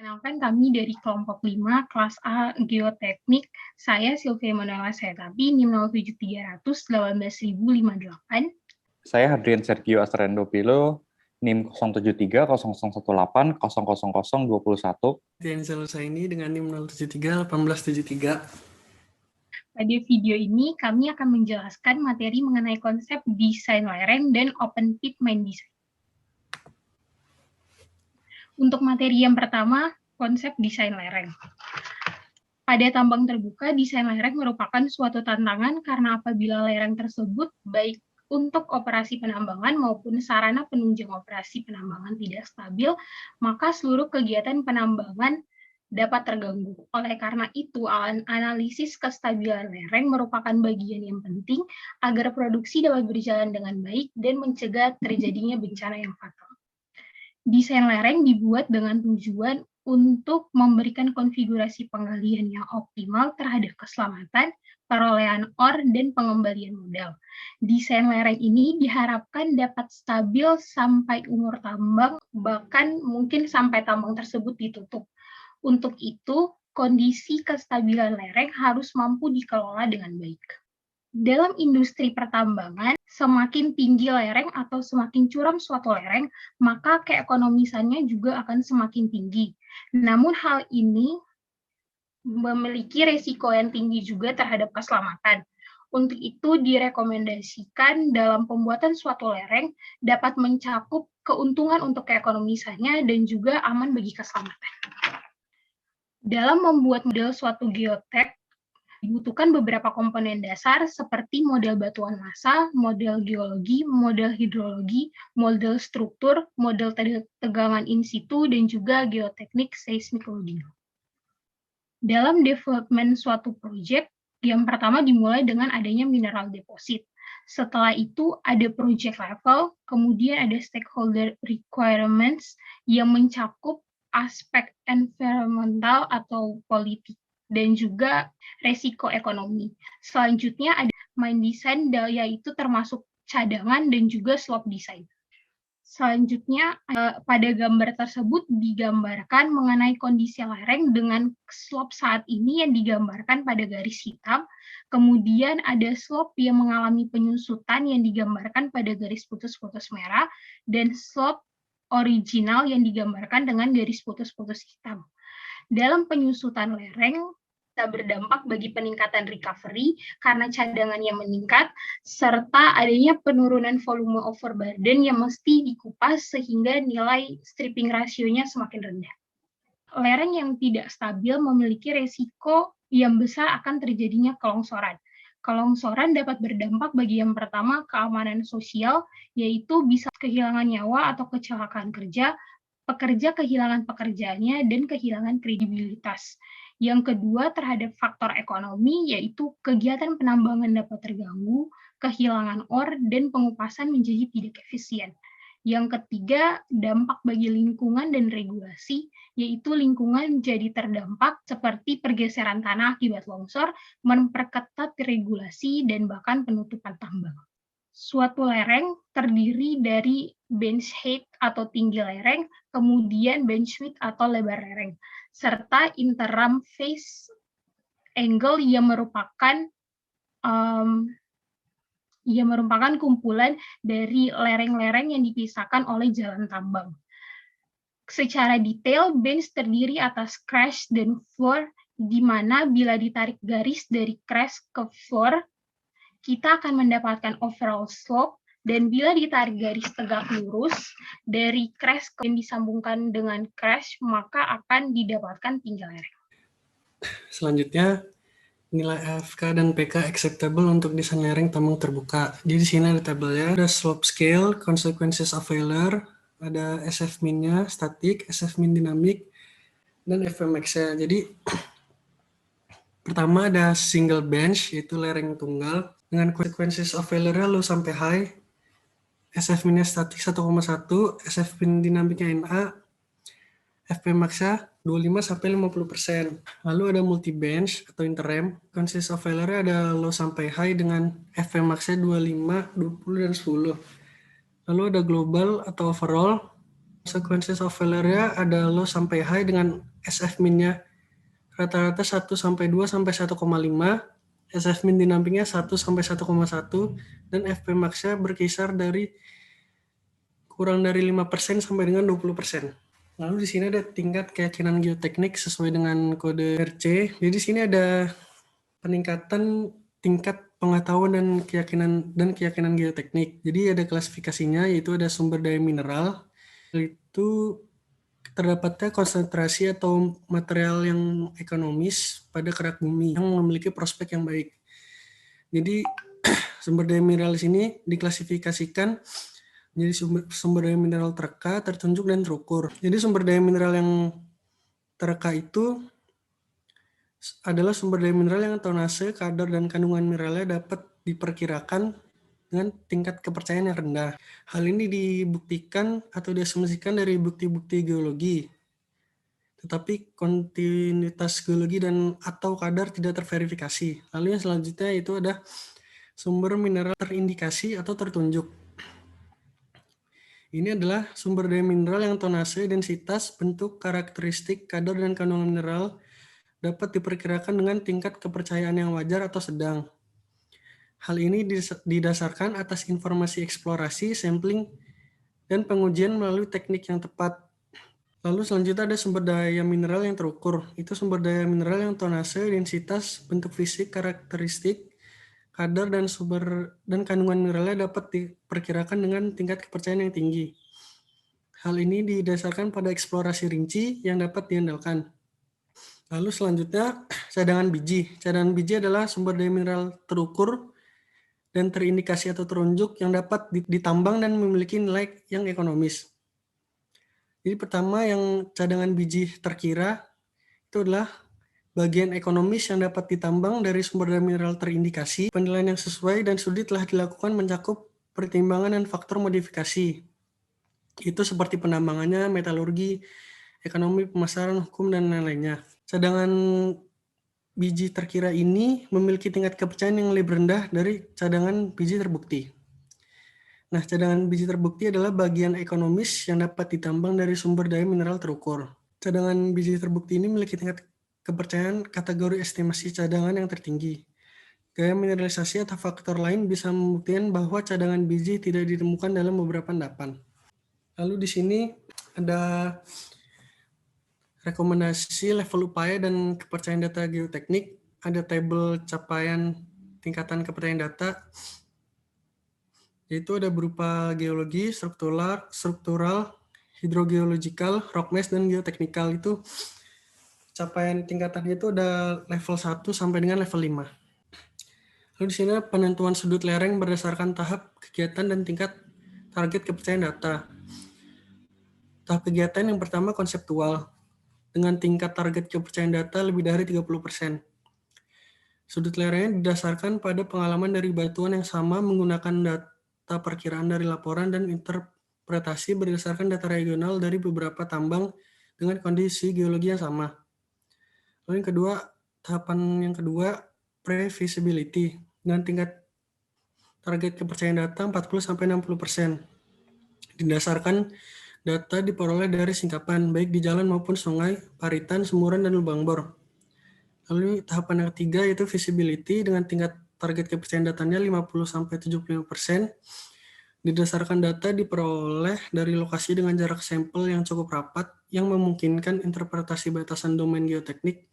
Kenalkan kami dari kelompok 5 kelas A Geoteknik. Saya Sylvia Manuela Setapi, NIM 07300 18058. Saya Hadrian Sergio Astrendo Pilo, NIM 073 0018 00021. Dian Salusaini dengan NIM 073 1873. Pada video ini, kami akan menjelaskan materi mengenai konsep desain lereng dan open pit mine design. Untuk materi yang pertama, konsep desain lereng. Pada tambang terbuka, desain lereng merupakan suatu tantangan karena apabila lereng tersebut baik untuk operasi penambangan maupun sarana penunjang operasi penambangan tidak stabil, maka seluruh kegiatan penambangan dapat terganggu. Oleh karena itu, analisis kestabilan lereng merupakan bagian yang penting agar produksi dapat berjalan dengan baik dan mencegah terjadinya bencana yang fatal. Desain lereng dibuat dengan tujuan untuk memberikan konfigurasi penggalian yang optimal terhadap keselamatan, perolehan ore, dan pengembalian modal. Desain lereng ini diharapkan dapat stabil sampai umur tambang, bahkan mungkin sampai tambang tersebut ditutup. Untuk itu, kondisi kestabilan lereng harus mampu dikelola dengan baik. Dalam industri pertambangan, semakin tinggi lereng atau semakin curam suatu lereng, maka keekonomisannya juga akan semakin tinggi. Namun hal ini memiliki risiko yang tinggi juga terhadap keselamatan. Untuk itu direkomendasikan dalam pembuatan suatu lereng dapat mencakup keuntungan untuk keekonomisannya dan juga aman bagi keselamatan. Dalam membuat model suatu geotek, dibutuhkan beberapa komponen dasar seperti model batuan massa, model geologi, model hidrologi, model struktur, model tegangan in situ, dan juga geoteknik seismik loading. Dalam development suatu proyek, yang pertama dimulai dengan adanya mineral deposit. Setelah itu ada project level, kemudian ada stakeholder requirements yang mencakup aspek environmental atau politik dan juga resiko ekonomi. Selanjutnya ada mine design, yaitu termasuk cadangan dan juga slope design. Selanjutnya pada gambar tersebut digambarkan mengenai kondisi lereng dengan slope saat ini yang digambarkan pada garis hitam. Kemudian ada slope yang mengalami penyusutan yang digambarkan pada garis putus-putus merah dan slope original yang digambarkan dengan garis putus-putus hitam. Dalam penyusutan lereng, bisa berdampak bagi peningkatan recovery karena cadangannya meningkat, serta adanya penurunan volume overburden yang mesti dikupas sehingga nilai stripping rasionya semakin rendah. Lereng yang tidak stabil memiliki risiko yang besar akan terjadinya kelongsoran. Kelongsoran dapat berdampak bagi yang pertama keamanan sosial, yaitu bisa kehilangan nyawa atau kecelakaan kerja, pekerja kehilangan pekerjaannya, dan kehilangan kredibilitas. Yang kedua, terhadap faktor ekonomi, yaitu kegiatan penambangan dapat terganggu, kehilangan ore, dan pengupasan menjadi tidak efisien. Yang ketiga, dampak bagi lingkungan dan regulasi, yaitu lingkungan jadi terdampak seperti pergeseran tanah akibat longsor, memperketat regulasi, dan bahkan penutupan tambang. Suatu lereng terdiri dari bench height atau tinggi lereng, kemudian bench width atau lebar lereng, serta interim face angle yang merupakan kumpulan dari lereng-lereng yang dipisahkan oleh jalan tambang. Secara detail, bench terdiri atas crash dan floor, di mana bila ditarik garis dari crash ke floor, kita akan mendapatkan overall slope, dan bila ditarik garis tegak lurus dari crash yang disambungkan dengan crash, maka akan didapatkan tinggi lereng. Selanjutnya, nilai AFK dan PK acceptable untuk desain lereng tambang terbuka. Jadi di sini ada tabelnya, ada slope scale, consequences of failure, ada SF min-nya, static, SF min dinamik, dan FMX-nya. Jadi pertama ada single bench, yaitu lereng tunggal, dengan consequences of failure low sampai high, SF min-nya static 1,1, SF min dinamiknya NA, FPmax-nya 25-50%. Lalu ada multi-bench atau interim. Consist of failure ada low sampai high dengan FPmax-nya 25, 20, dan 10. Lalu ada global atau overall Consequences of failure ada low sampai high dengan SF min-nya rata-rata 1 sampai 2 sampai 1,5, SF min dinampingnya 1 sampai 1,1, dan FP max-nya berkisar dari kurang dari 5% sampai dengan 20%. Lalu di sini ada tingkat keyakinan geoteknik sesuai dengan kode RC. Jadi di sini ada peningkatan tingkat pengetahuan dan keyakinan geoteknik. Jadi ada klasifikasinya, yaitu ada sumber daya mineral. Itu terdapatnya konsentrasi atau material yang ekonomis pada kerak bumi yang memiliki prospek yang baik. Jadi sumber daya mineral di sini diklasifikasikan menjadi sumber daya mineral tereka, tertunjuk, dan terukur. Jadi sumber daya mineral yang tereka itu adalah sumber daya mineral yang tonase, kadar, dan kandungan mineralnya dapat diperkirakan dengan tingkat kepercayaan yang rendah. Hal ini dibuktikan atau diasumsikan dari bukti-bukti geologi. Tetapi kontinuitas geologi dan atau kadar tidak terverifikasi. Lalu yang selanjutnya itu ada sumber mineral terindikasi atau tertunjuk. Ini adalah sumber daya mineral yang tonase, densitas, bentuk, karakteristik, kadar, dan kandungan mineral dapat diperkirakan dengan tingkat kepercayaan yang wajar atau sedang. Hal ini didasarkan atas informasi eksplorasi, sampling, dan pengujian melalui teknik yang tepat. Lalu selanjutnya ada sumber daya mineral yang terukur. Itu sumber daya mineral yang tonase, densitas, bentuk fisik, karakteristik, kadar, dan kandungan mineralnya dapat diperkirakan dengan tingkat kepercayaan yang tinggi. Hal ini didasarkan pada eksplorasi rinci yang dapat diandalkan. Lalu selanjutnya cadangan biji. Cadangan biji adalah sumber daya mineral terukur dan terindikasi atau terunjuk yang dapat ditambang dan memiliki nilai yang ekonomis. Jadi pertama yang cadangan biji terkira itu adalah bagian ekonomis yang dapat ditambang dari sumber daya mineral terindikasi. Penilaian yang sesuai dan studi telah dilakukan mencakup pertimbangan dan faktor modifikasi. Itu seperti penambangannya, metalurgi, ekonomi, pemasaran, hukum, dan lain-lainnya. Cadangan biji terkira ini memiliki tingkat kepercayaan yang lebih rendah dari cadangan biji terbukti. Nah, cadangan biji terbukti adalah bagian ekonomis yang dapat ditambang dari sumber daya mineral terukur. Cadangan biji terbukti ini memiliki tingkat kepercayaan kategori estimasi cadangan yang tertinggi. Gaya mineralisasi atau faktor lain bisa membuktikan bahwa cadangan biji tidak ditemukan dalam beberapa endapan. Lalu di sini ada rekomendasi level upaya dan kepercayaan data geoteknik, ada tabel capaian tingkatan kepercayaan data, yaitu ada berupa geologi, struktural, hidrogeological, rock mass, dan geoteknikal. Itu capaian tingkatannya itu ada level 1 sampai dengan level 5. Lalu di sini penentuan sudut lereng berdasarkan tahap kegiatan dan tingkat target kepercayaan data. Tahap kegiatan yang pertama konseptual, dengan tingkat target kepercayaan data lebih dari 30%. Sudut lerengnya didasarkan pada pengalaman dari batuan yang sama menggunakan data perkiraan dari laporan dan interpretasi berdasarkan data regional dari beberapa tambang dengan kondisi geologi yang sama. Lalu yang kedua, tahapan yang kedua, pre-feasibility, dengan tingkat target kepercayaan data 40-60%. Didasarkan data diperoleh dari singkapan, baik di jalan maupun sungai, paritan, semuran, dan lubang bor. Lalu tahapan yang ketiga yaitu feasibility dengan tingkat target kepercayaan datanya 50-75%. Didasarkan data diperoleh dari lokasi dengan jarak sampel yang cukup rapat yang memungkinkan interpretasi batasan domain geoteknik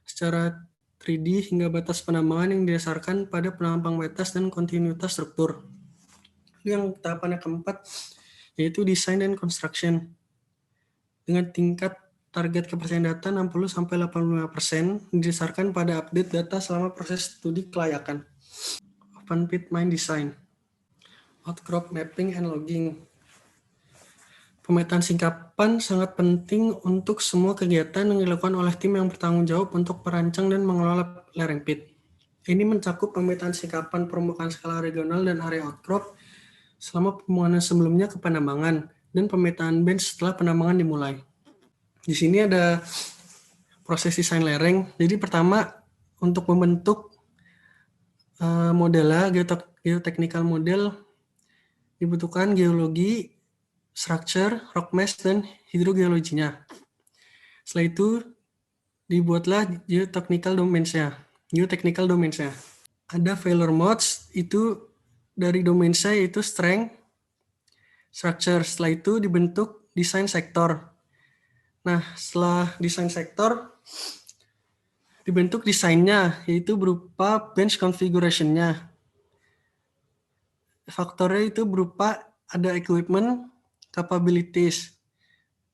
secara 3D hingga batas penambangan yang didasarkan pada penambang batas dan kontinuitas struktur. Yang tahapan yang keempat yaitu design dan construction dengan tingkat target kepercayaan data 60-85% didasarkan pada update data selama proses studi kelayakan. Open pit mine design, outcrop mapping and logging. Pemetaan singkapan sangat penting untuk semua kegiatan yang dilakukan oleh tim yang bertanggung jawab untuk merancang dan mengelola lereng pit. Ini mencakup pemetaan singkapan permukaan skala regional dan area outcrop selama pembangunan sebelumnya ke penambangan, dan pemetaan bench setelah penambangan dimulai. Di sini ada proses desain lereng. Jadi pertama, untuk membentuk model geotechnical model, dibutuhkan geologi, structure, rock mass, dan hidrogeologinya. Setelah itu dibuatlah geotechnical domains-nya. Ada failure modes, itu dari domains-nya yaitu strength, structure. Setelah itu dibentuk desain sektor. Nah, setelah desain sektor, dibentuk desainnya, yaitu berupa bench configuration-nya. Faktornya itu berupa ada equipment, capabilities,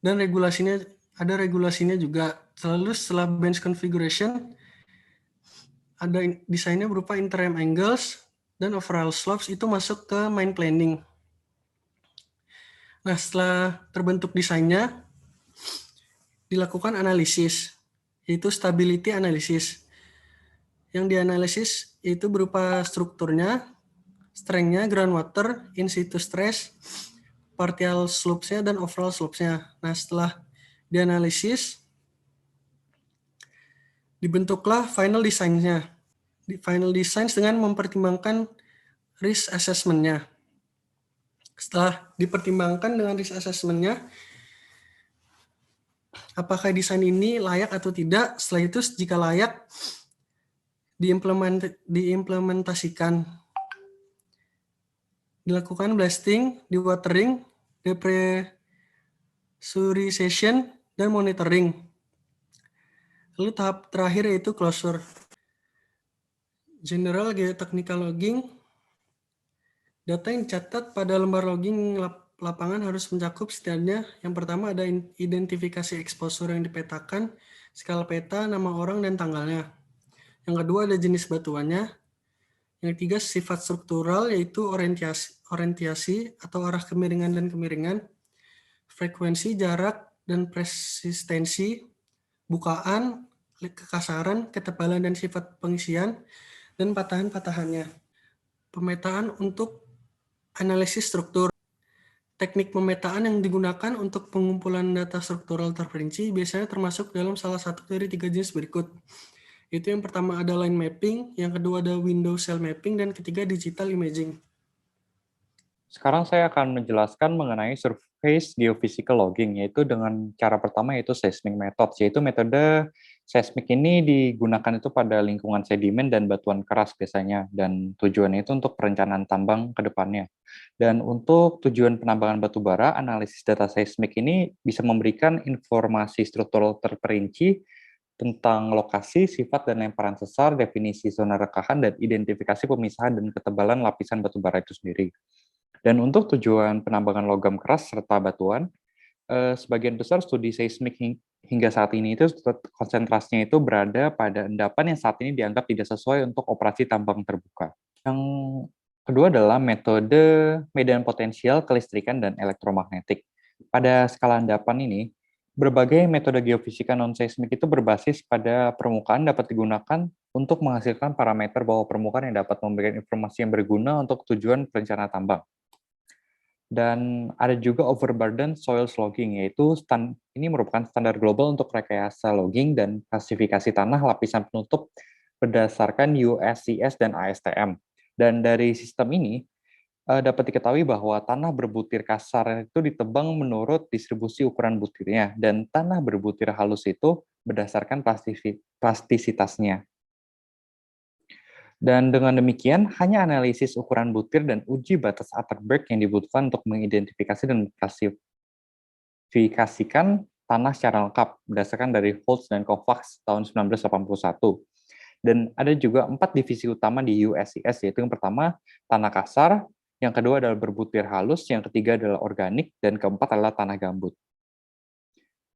dan regulasinya juga. Lalu setelah bench configuration, ada desainnya berupa interim angles, dan overall slopes itu masuk ke main planning. Nah, setelah terbentuk desainnya, dilakukan analisis, yaitu stability analysis. Yang dianalisis itu berupa strukturnya, strength-nya, groundwater, in situ stress, partial slopes-nya, dan overall slopes-nya. Nah, setelah dianalisis, dibentuklah final design-nya. Final design dengan mempertimbangkan risk assessment-nya. Setelah dipertimbangkan dengan risk assessment-nya, apakah desain ini layak atau tidak. Setelah itu, jika layak, diimplementasikan. Dilakukan blasting, dewatering, depressurization, dan monitoring. Lalu tahap terakhir yaitu closure. General Geotechnical Logging. Data yang dicatat pada lembar logging lapangan harus mencakup setidaknya yang pertama ada identifikasi exposure yang dipetakan, skala peta, nama orang, dan tanggalnya. Yang kedua ada jenis batuannya. Yang ketiga sifat struktural yaitu orientasi atau arah kemiringan dan kemiringan, frekuensi, jarak, dan persistensi, bukaan, kekasaran, ketebalan, dan sifat pengisian, dan patahan-patahannya. Pemetaan untuk analisis struktur. Teknik pemetaan yang digunakan untuk pengumpulan data struktural terperinci biasanya termasuk dalam salah satu dari 3 jenis berikut. Itu yang pertama ada line mapping, yang kedua ada window cell mapping, dan ketiga digital imaging. Sekarang saya akan menjelaskan mengenai surface geophysical logging, yaitu dengan cara pertama yaitu seismic methods, yaitu metode seismik ini digunakan itu pada lingkungan sedimen dan batuan keras biasanya, dan tujuannya itu untuk perencanaan tambang ke depannya. Dan untuk tujuan penambangan batu bara, analisis data seismik ini bisa memberikan informasi struktural terperinci tentang lokasi, sifat, dan lemparan sesar, definisi zona rekahan, dan identifikasi pemisahan dan ketebalan lapisan batu bara itu sendiri. Dan untuk tujuan penambangan logam keras serta batuan, sebagian besar studi seismik hingga saat ini itu konsentrasinya itu berada pada endapan yang saat ini dianggap tidak sesuai untuk operasi tambang terbuka. Yang kedua adalah metode medan potensial, kelistrikan, dan elektromagnetik. Pada skala endapan ini, berbagai metode geofisika non-seismik itu berbasis pada permukaan dapat digunakan untuk menghasilkan parameter bawah permukaan yang dapat memberikan informasi yang berguna untuk tujuan perencanaan tambang. Dan ada juga overburden soil logging, yaitu ini merupakan standar global untuk rekayasa logging dan klasifikasi tanah lapisan penutup berdasarkan USCS dan ASTM. Dan dari sistem ini, dapat diketahui bahwa tanah berbutir kasar itu ditebang menurut distribusi ukuran butirnya, dan tanah berbutir halus itu berdasarkan plastisitasnya. Dan dengan demikian, hanya analisis ukuran butir dan uji batas Atterberg yang dibutuhkan untuk mengidentifikasi dan mengklasifikasikan tanah secara lengkap berdasarkan dari Holtz dan Kovacs tahun 1981. Dan ada juga 4 divisi utama di USCS, yaitu yang pertama tanah kasar, yang kedua adalah berbutir halus, yang ketiga adalah organik, dan keempat adalah tanah gambut.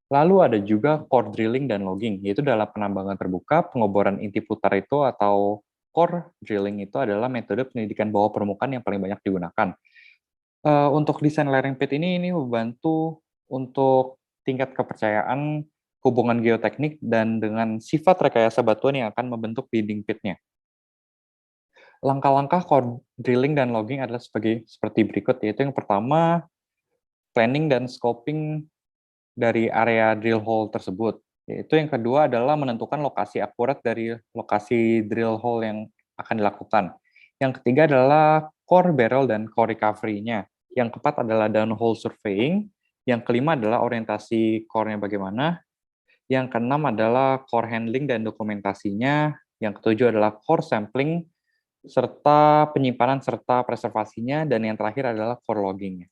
Lalu ada juga core drilling dan logging, yaitu dalam penambangan terbuka, pengoboran inti putar itu atau core drilling itu adalah metode penyelidikan bawah permukaan yang paling banyak digunakan. Untuk desain lereng pit ini membantu untuk tingkat kepercayaan hubungan geoteknik dan dengan sifat rekayasa batuan yang akan membentuk dinding pitnya. Langkah-langkah core drilling dan logging adalah seperti berikut, yaitu yang pertama, planning dan scoping dari area drill hole tersebut. Yaitu yang kedua adalah menentukan lokasi akurat dari lokasi drill hole yang akan dilakukan. Yang ketiga adalah core barrel dan core recovery-nya. Yang keempat adalah downhole surveying. Yang kelima adalah orientasi core-nya bagaimana. Yang keenam adalah core handling dan dokumentasinya. Yang ketujuh adalah core sampling, serta penyimpanan serta preservasinya. Dan yang terakhir adalah core logging.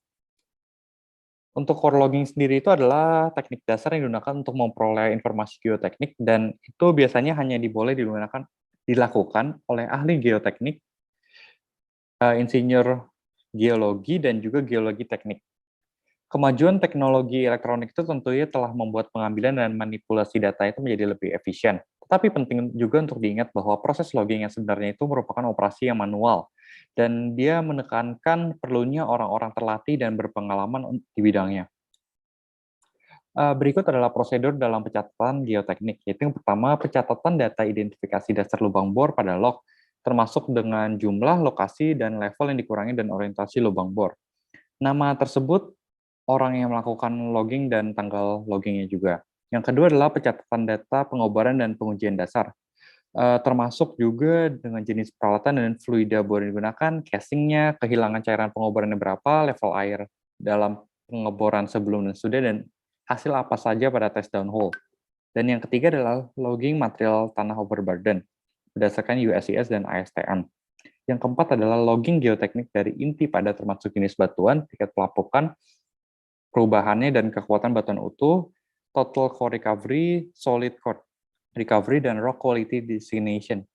Untuk core logging sendiri itu adalah teknik dasar yang digunakan untuk memperoleh informasi geoteknik, dan itu biasanya hanya dilakukan oleh ahli geoteknik, insinyur geologi, dan juga geologi teknik. Kemajuan teknologi elektronik itu tentunya telah membuat pengambilan dan manipulasi data itu menjadi lebih efisien. Tetapi penting juga untuk diingat bahwa proses logging yang sebenarnya itu merupakan operasi yang manual, dan dia menekankan perlunya orang-orang terlatih dan berpengalaman di bidangnya. Berikut adalah prosedur dalam pencatatan geoteknik, yaitu yang pertama, pencatatan data identifikasi dasar lubang bor pada log, termasuk dengan jumlah, lokasi, dan level yang dikurangi dan orientasi lubang bor. Nama tersebut, orang yang melakukan logging, dan tanggal loggingnya juga. Yang kedua adalah pencatatan data pengobaran dan pengujian dasar, termasuk juga dengan jenis peralatan dan fluida bor yang digunakan, casingnya, kehilangan cairan pengobarannya berapa, level air dalam pengeboran sebelum dan sesudah, dan hasil apa saja pada tes downhole. Dan yang ketiga adalah logging material tanah overburden berdasarkan USGS dan ASTM. Yang keempat adalah logging geoteknik dari inti padat termasuk jenis batuan, tingkat pelapukan, perubahannya dan kekuatan batuan utuh, total core recovery, solid core recovery, dan rock quality designation.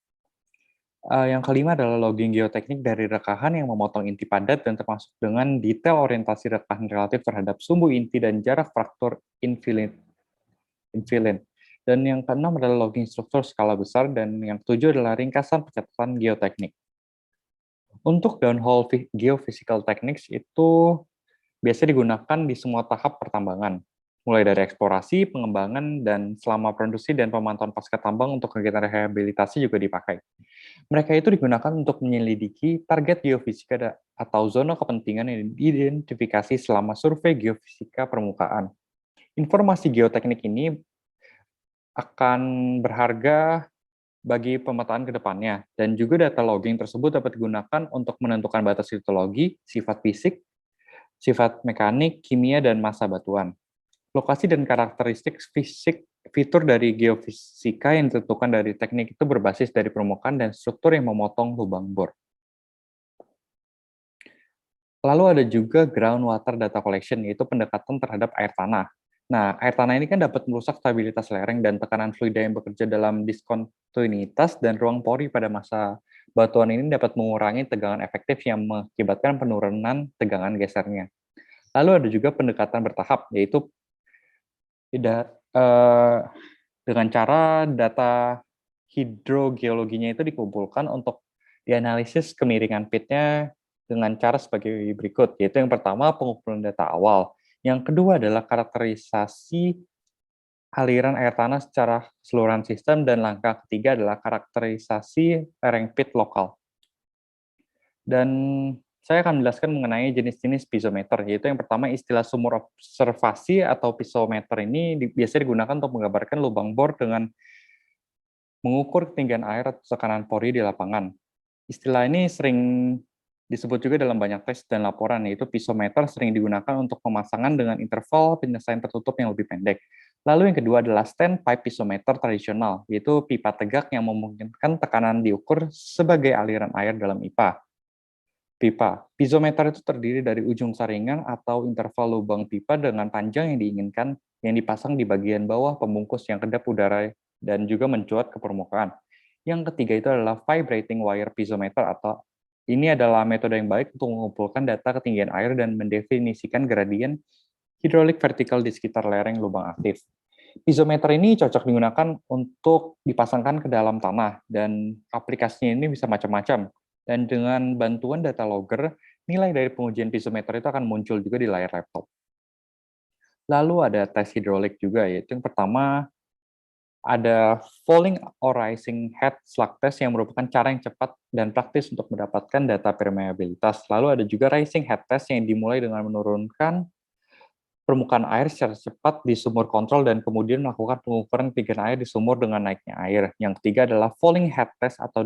Yang kelima adalah logging geoteknik dari rekahan yang memotong inti padat dan termasuk dengan detail orientasi rekahan relatif terhadap sumbu inti dan jarak fraktur infill. Dan yang keenam adalah logging struktur skala besar, dan yang ketujuh adalah ringkasan pencatatan geoteknik. Untuk downhole geophysical techniques itu biasa digunakan di semua tahap pertambangan, mulai dari eksplorasi, pengembangan, dan selama produksi dan pemantauan pasca tambang untuk kegiatan rehabilitasi juga dipakai. Mereka itu digunakan untuk menyelidiki target geofisika atau zona kepentingan yang diidentifikasi selama survei geofisika permukaan. Informasi geoteknik ini akan berharga bagi pemetaan ke depannya, dan juga data logging tersebut dapat digunakan untuk menentukan batas hidrologi, sifat fisik, sifat mekanik, kimia, dan massa batuan. Lokasi dan karakteristik fisik fitur dari geofisika yang ditentukan dari teknik itu berbasis dari permukaan dan struktur yang memotong lubang bor. Lalu ada juga groundwater data collection, yaitu pendekatan terhadap air tanah. Nah, air tanah ini kan dapat merusak stabilitas lereng dan tekanan fluida yang bekerja dalam diskontinuitas, dan ruang pori pada massa batuan ini dapat mengurangi tegangan efektif yang mengakibatkan penurunan tegangan gesernya. Lalu ada juga pendekatan bertahap, yaitu dengan cara data hidrogeologinya itu dikumpulkan untuk dianalisis kemiringan pitnya dengan cara sebagai berikut, yaitu yang pertama pengumpulan data awal, yang kedua adalah karakterisasi aliran air tanah secara keseluruhan sistem, dan langkah ketiga adalah karakterisasi lereng pit lokal. Dan saya akan menjelaskan mengenai jenis-jenis pisometer, yaitu yang pertama istilah sumur observasi atau pisometer ini biasa digunakan untuk menggambarkan lubang bor dengan mengukur ketinggian air atau tekanan pori di lapangan. Istilah ini sering disebut juga dalam banyak tes dan laporan, yaitu pisometer sering digunakan untuk pemasangan dengan interval penyelesaian tertutup yang lebih pendek. Lalu yang kedua adalah standpipe pisometer tradisional, yaitu pipa tegak yang memungkinkan tekanan diukur sebagai aliran air dalam pipa. Pisometer itu terdiri dari ujung saringan atau interval lubang pipa dengan panjang yang diinginkan yang dipasang di bagian bawah pembungkus yang kedap udara dan juga mencuat ke permukaan. Yang ketiga itu adalah vibrating wire pisometer, atau ini adalah metode yang baik untuk mengumpulkan data ketinggian air dan mendefinisikan gradien hidrolik vertikal di sekitar lereng lubang aktif. Pisometer ini cocok digunakan untuk dipasangkan ke dalam tanah, dan aplikasinya ini bisa macam-macam. Dan dengan bantuan data logger, nilai dari pengujian pisometer itu akan muncul juga di layar laptop. Lalu ada tes hidrolik juga, yaitu yang pertama ada falling or rising head slug test yang merupakan cara yang cepat dan praktis untuk mendapatkan data permeabilitas. Lalu ada juga rising head test yang dimulai dengan menurunkan permukaan air secara cepat di sumur kontrol dan kemudian melakukan pengukuran ketinggian air di sumur dengan naiknya air. Yang ketiga adalah falling head test atau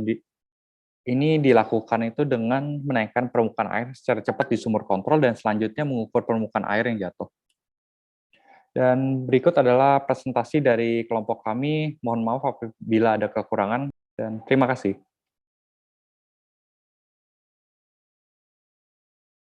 Ini dilakukan itu dengan menaikkan permukaan air secara cepat di sumur kontrol dan selanjutnya mengukur permukaan air yang jatuh. Dan berikut adalah presentasi dari kelompok kami. Mohon maaf apabila ada kekurangan dan terima kasih.